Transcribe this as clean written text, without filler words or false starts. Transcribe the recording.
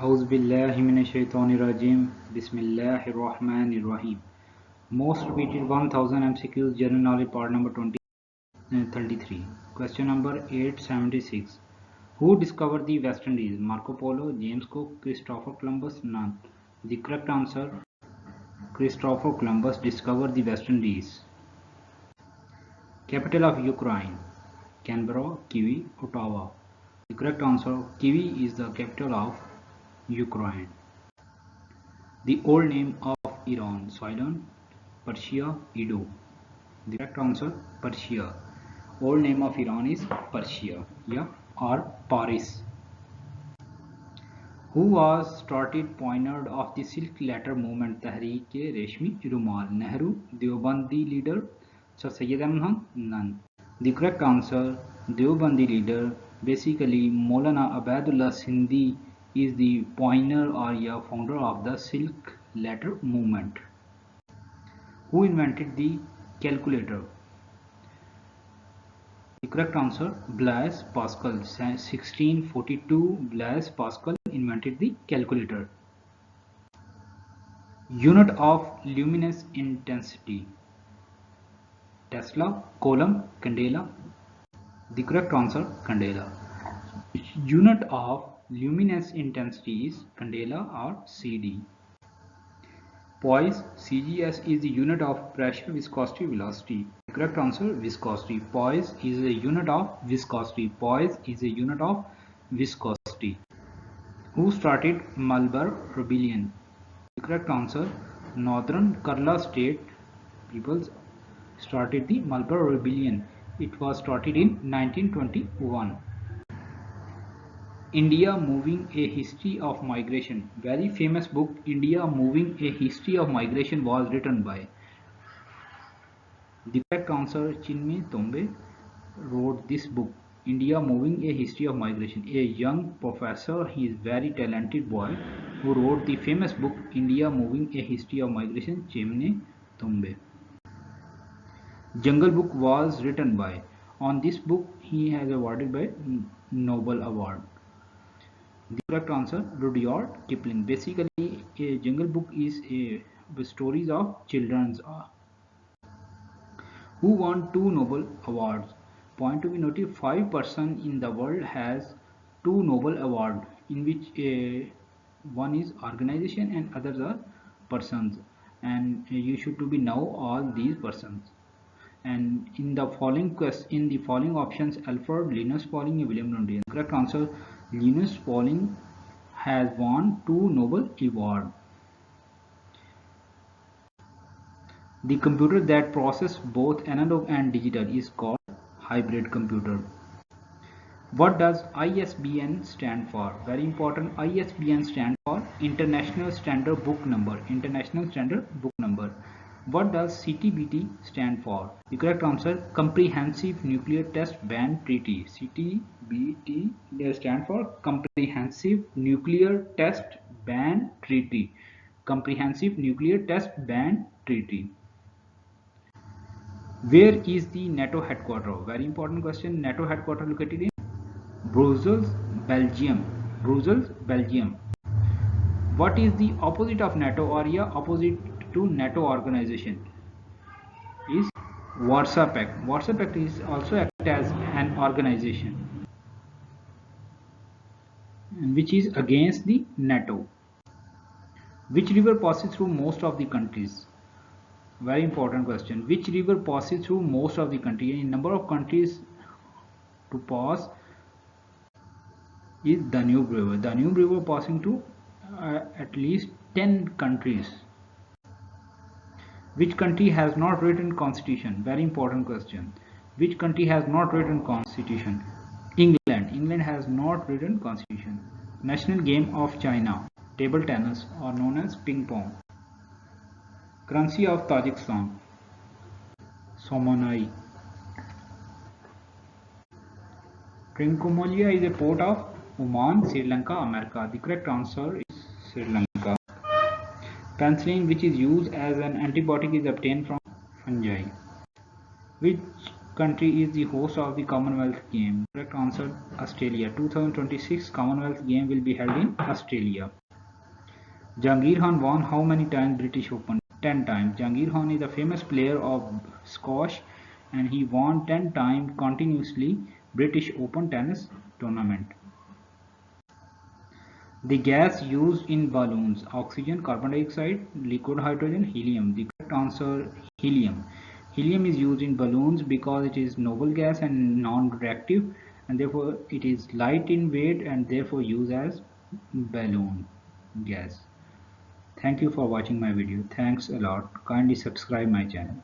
Auzu billahi minash-shaytanir-rajim. Bismillahir-rahmanir-rahim. Most repeated 1000 MCQs general knowledge part number 33. Question number 876. Who discovered the West Indies? Marco Polo, James Cook, Christopher Columbus? None. The correct answer: Christopher Columbus discovered the West Indies. Capital of Ukraine: Canberra, Kyiv, Ottawa. The correct answer: Kyiv is the capital of Ukraine. The old name of Iran: Sidon, Persia, Edo. The correct answer: Persia. Old name of Iran is Persia, or Paris. Who was started pioneer of the Silk Letter movement? Tehreek-e-Reshmi Rumal. Nehru. Deobandi leader Sir Syed Ahmad? None. The correct answer: Deobandi leader. Basically, Maulana Abdullah Sindhi is the pioneer or founder of the Silk Letter movement. Who invented the calculator? The correct answer: Blaise Pascal. 1642, Blaise Pascal invented the calculator. Unit of luminous intensity: Tesla, Coulomb, candela. The correct answer: candela. Unit of luminous intensity is candela or CD. Poise, CGS, is the unit of pressure, viscosity, velocity. The correct answer: viscosity. Poise is a unit of viscosity. Poise is a unit of viscosity. Who started Malabar Rebellion? The correct answer: Northern Kerala state peoples started the Malabar Rebellion. It was started in 1921. India Moving: A History of Migration. Very famous book, India Moving: A History of Migration, was written by. The correct answer: Chinmay Tombe wrote this book, India Moving: A History of Migration. A young professor, he is very talented boy, who wrote the famous book India Moving: A History of Migration, Chinmay Tombe. Jungle Book was written by. On this book, he has awarded by Nobel Award. The correct answer: Rudyard Kipling. Basically, a Jungle Book is a stories of children's. Who won 2 Nobel Awards? Point to be noted: 5 persons in the world has 2 Nobel Awards, in which one is organization and others are persons. And you should to be know all these persons. And in the following options: Alfred, Linus Pauling, William Lundy. The correct answer: Linus Pauling has won 2 Nobel Awards. The computer that processes both analog and digital is called hybrid computer. What does ISBN stand for? Very important. ISBN stands for International Standard Book Number. International Standard Book Number. What does CTBT stand for? The correct answer: Comprehensive Nuclear Test Ban Treaty. CTBT stands for Comprehensive Nuclear Test Ban Treaty. Comprehensive Nuclear Test Ban Treaty. Where is the NATO headquarters? Very important question. NATO headquarters located in Brussels, Belgium. Brussels, Belgium. What is the opposite of NATO, or opposite to NATO organization? Is Warsaw Pact. Warsaw Pact is also act as an organization which is against the NATO. Which river passes through most of the countries? Very important question. Which river passes through most of the country? In number of countries to pass is Danube River. Danube River passing to at least 10 countries. Which country has not written constitution? Very important question. Which country has not written constitution? England. England has not written constitution. National game of China: table tennis, or known as ping pong. Currency of Tajikistan: Somanai. Trincomalia is a port of Oman, Sri Lanka, America. The correct answer is Sri Lanka. Penicillin, which is used as an antibiotic, is obtained from fungi. Which country is the host of the Commonwealth Game? Correct answer, Australia. 2026 Commonwealth Game will be held in Australia. Jahangir Khan won how many times British Open? 10 times. Jahangir Khan is a famous player of squash and he won 10 times continuously British Open tennis tournament. The gas used in balloons: oxygen, carbon dioxide, liquid hydrogen, helium. The correct answer, helium. Helium is used in balloons because it is noble gas and non-reactive, and therefore it is light in weight and therefore used as balloon gas. Thank you for watching my video. Thanks a lot. Kindly subscribe my channel.